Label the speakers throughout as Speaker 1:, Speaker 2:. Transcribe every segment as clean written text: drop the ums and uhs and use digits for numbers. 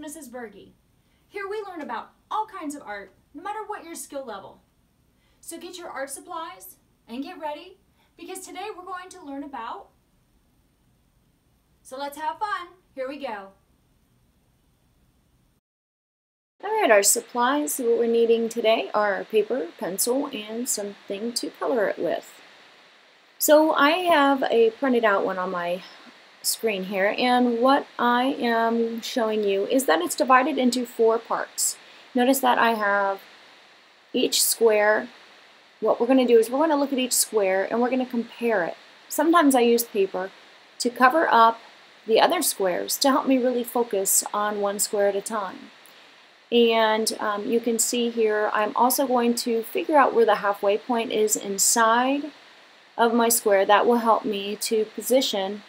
Speaker 1: Mrs. Berge. Here we learn about all kinds of art, no matter what your skill level. So get your art supplies and get ready, because today we're going to learn about. So let's have fun. Here we go.
Speaker 2: Alright, our supplies, what we're needing today are paper, pencil, and something to color it with. So I have a printed out one on my screen here, and what I am showing you is that it's divided into 4 parts. Notice that I have each square. What we're going to do is we're going to look at each square and we're going to compare it. Sometimes I use paper to cover up the other squares to help me really focus on one square at a time. And you can see here I'm also going to figure out where the halfway point is inside of my square. That will help me to position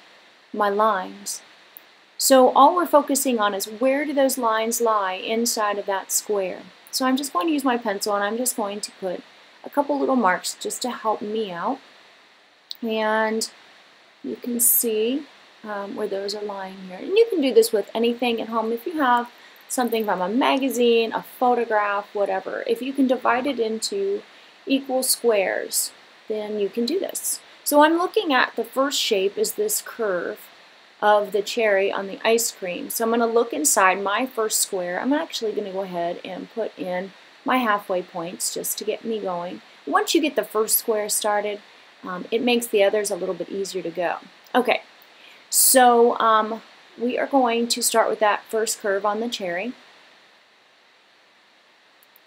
Speaker 2: my lines. So all we're focusing on is where do those lines lie inside of that square. So I'm just going to use my pencil and I'm just going to put a couple little marks just to help me out. And you can see where those are lying here. And you can do this with anything at home. If you have something from a magazine, a photograph, whatever, if you can divide it into equal squares, then you can do this. So I'm looking at the first shape is this curve of the cherry on the ice cream. So I'm going to look inside my first square. I'm actually going to go ahead and put in my halfway points just to get me going. Once you get the first square started, it makes the others a little bit easier to go. Okay, so we are going to start with that first curve on the cherry.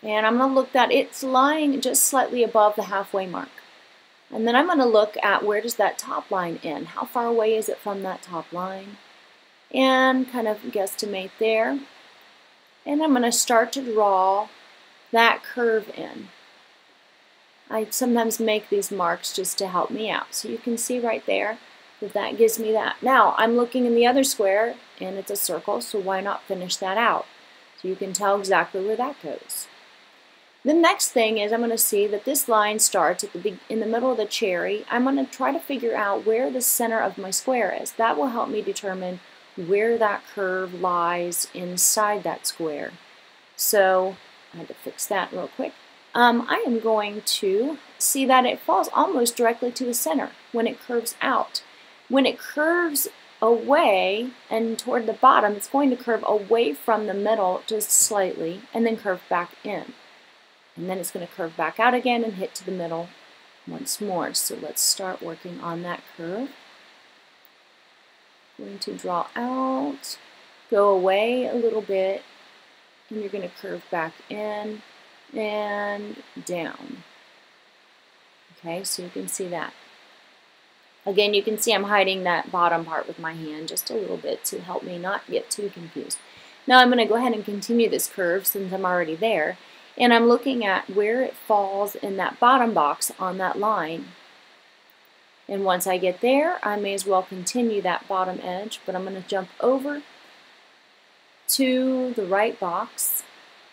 Speaker 2: And I'm going to look that it's lying just slightly above the halfway mark. And then I'm going to look at where does that top line end? How far away is it from that top line? And kind of guesstimate there. And I'm going to start to draw that curve in. I sometimes make these marks just to help me out. So you can see right there that that gives me that. Now I'm looking in the other square and it's a circle, so why not finish that out? So you can tell exactly where that goes. The next thing is I'm going to see that this line starts at in the middle of the cherry. I'm going to try to figure out where the center of my square is. That will help me determine where that curve lies inside that square. So I had to fix that real quick. I am going to see that it falls almost directly to the center when it curves out. When it curves away and toward the bottom, it's going to curve away from the middle just slightly and then curve back in. And then it's going to curve back out again and hit to the middle once more. So let's start working on that curve. Going to draw out, go away a little bit, and you're going to curve back in and down. Okay, so you can see that. Again, you can see I'm hiding that bottom part with my hand just a little bit to help me not get too confused. Now I'm going to go ahead and continue this curve since I'm already there. And I'm looking at where it falls in that bottom box on that line. And once I get there, I may as well continue that bottom edge, but I'm going to jump over to the right box,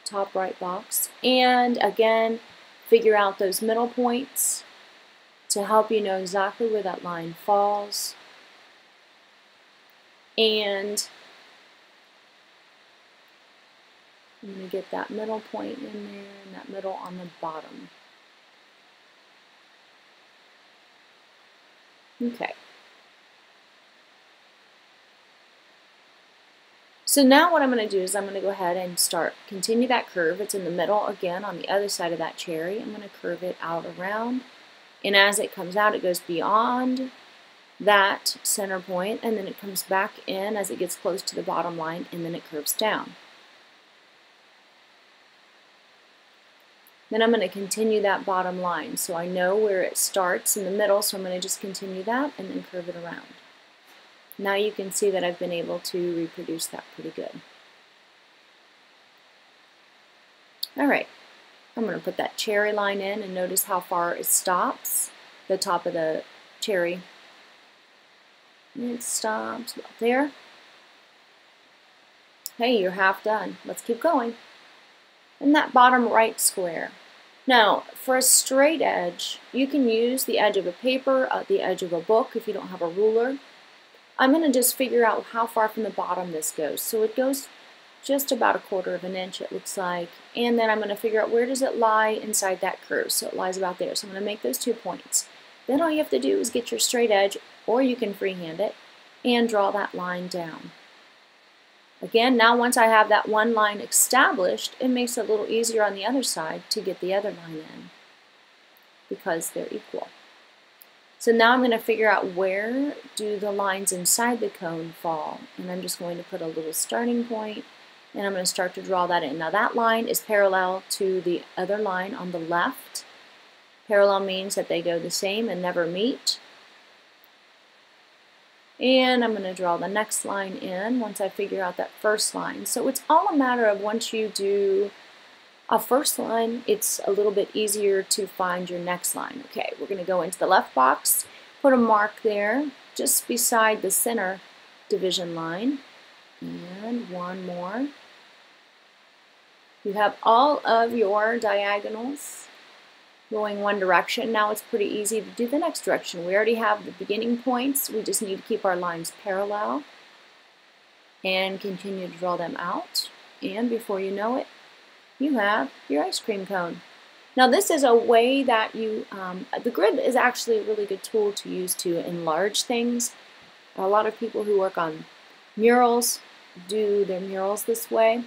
Speaker 2: top right box, and again, figure out those middle points to help you know exactly where that line falls. And I'm going to get that middle point in there and that middle on the bottom. Okay. So now what I'm going to do is I'm going to go ahead and continue that curve. It's in the middle again on the other side of that cherry. I'm going to curve it out around. And as it comes out, it goes beyond that center point, and then it comes back in as it gets close to the bottom line, and then it curves down. Then I'm going to continue that bottom line. So I know where it starts in the middle, so I'm going to just continue that and then curve it around. Now you can see that I've been able to reproduce that pretty good. Alright, I'm going to put that cherry line in and notice how far it stops, the top of the cherry. It stops about there. Hey, you're half done. Let's keep going. In that bottom right square. Now, for a straight edge, you can use the edge of a paper, the edge of a book if you don't have a ruler. I'm going to just figure out how far from the bottom this goes. So it goes just about 1/4 of an inch it looks like. And then I'm going to figure out where does it lie inside that curve. So it lies about there. So I'm going to make those 2 points. Then all you have to do is get your straight edge, or you can freehand it, and draw that line down. Again, now once I have that one line established, it makes it a little easier on the other side to get the other line in because they're equal. So now I'm going to figure out where do the lines inside the cone fall. And I'm just going to put a little starting point, and I'm going to start to draw that in. Now that line is parallel to the other line on the left. Parallel means that they go the same and never meet. And I'm going to draw the next line in once I figure out that first line. So it's all a matter of once you do a first line, it's a little bit easier to find your next line. Okay, we're going to go into the left box, put a mark there just beside the center division line, and one more. You have all of your diagonals going one direction. Now it's pretty easy to do the next direction. We already have the beginning points. We just need to keep our lines parallel and continue to draw them out. And before you know it, you have your ice cream cone. Now this is a way that you, the grid is actually a really good tool to use to enlarge things. A lot of people who work on murals do their murals this way.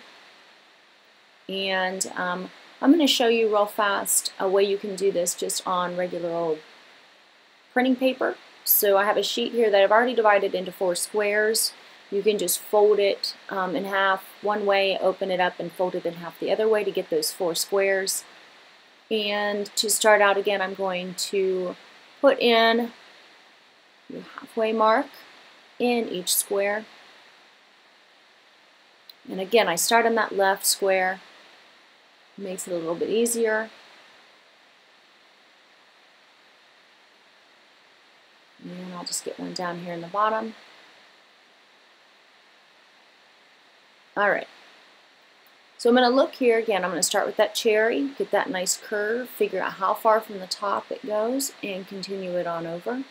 Speaker 2: And I'm going to show you real fast a way you can do this just on regular old printing paper. So I have a sheet here that I've already divided into 4 squares. You can just fold it in half one way, open it up, and fold it in half the other way to get those 4 squares. And to start out again, I'm going to put in the halfway mark in each square. And again, I start on that left square. Makes it a little bit easier. And I'll just get one down here in the bottom. Alright, so I'm going to look here again. I'm going to start with that cherry, get that nice curve, figure out how far from the top it goes, and continue it on over.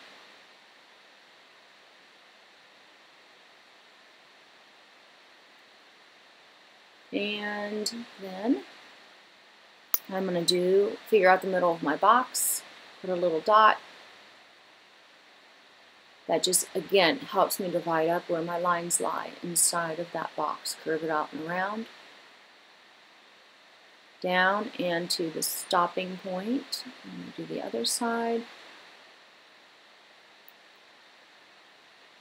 Speaker 2: And then I'm going to figure out the middle of my box, put a little dot. That just, again, helps me divide up where my lines lie inside of that box. Curve it out and around. Down and to the stopping point. I'm going to do the other side.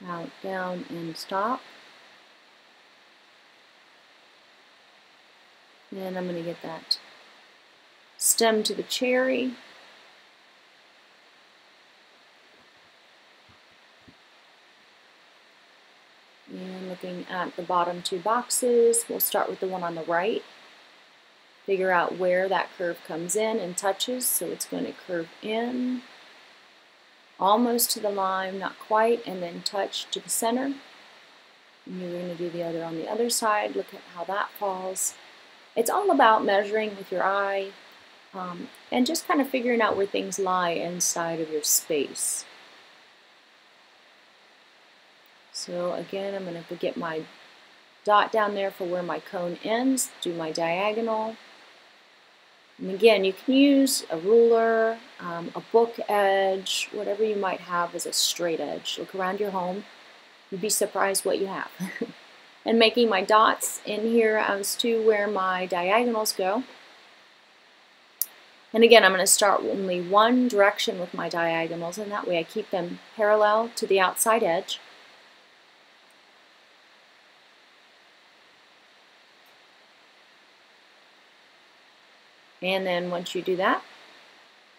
Speaker 2: Out, down, and stop. And I'm going to get that stem to the cherry. And looking at the bottom 2 boxes, we'll start with the one on the right. Figure out where that curve comes in and touches, so it's going to curve in almost to the line, not quite, and then touch to the center. And you're going to do the other on the other side. Look at how that falls. It's all about measuring with your eye and just kind of figuring out where things lie inside of your space. So again, I'm going to get my dot down there for where my cone ends, do my diagonal. And again, you can use a ruler, a book edge, whatever you might have as a straight edge. Look around your home. You'd be surprised what you have. And making my dots in here as to where my diagonals go. And again, I'm going to start only one direction with my diagonals, and that way I keep them parallel to the outside edge. And then once you do that,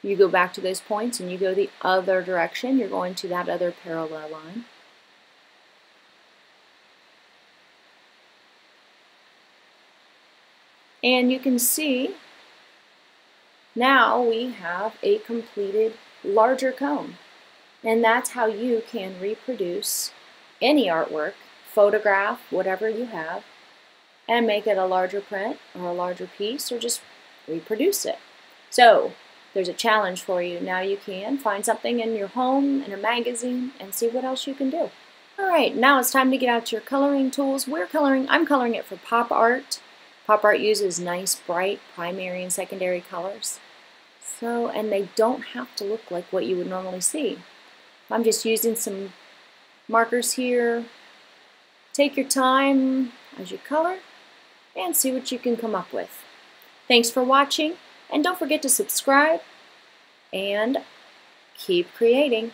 Speaker 2: you go back to those points and you go the other direction. You're going to that other parallel line. And you can see now we have a completed larger cone. And that's how you can reproduce any artwork, photograph, whatever you have, and make it a larger print or a larger piece, or just reproduce it. So there's a challenge for you. Now you can find something in your home, in a magazine, and see what else you can do. Alright, now it's time to get out your coloring tools. I'm coloring it for pop art. Pop art uses nice, bright primary and secondary colors. And they don't have to look like what you would normally see. I'm just using some markers here. Take your time as you color and see what you can come up with. Thanks for watching, and don't forget to subscribe and keep creating.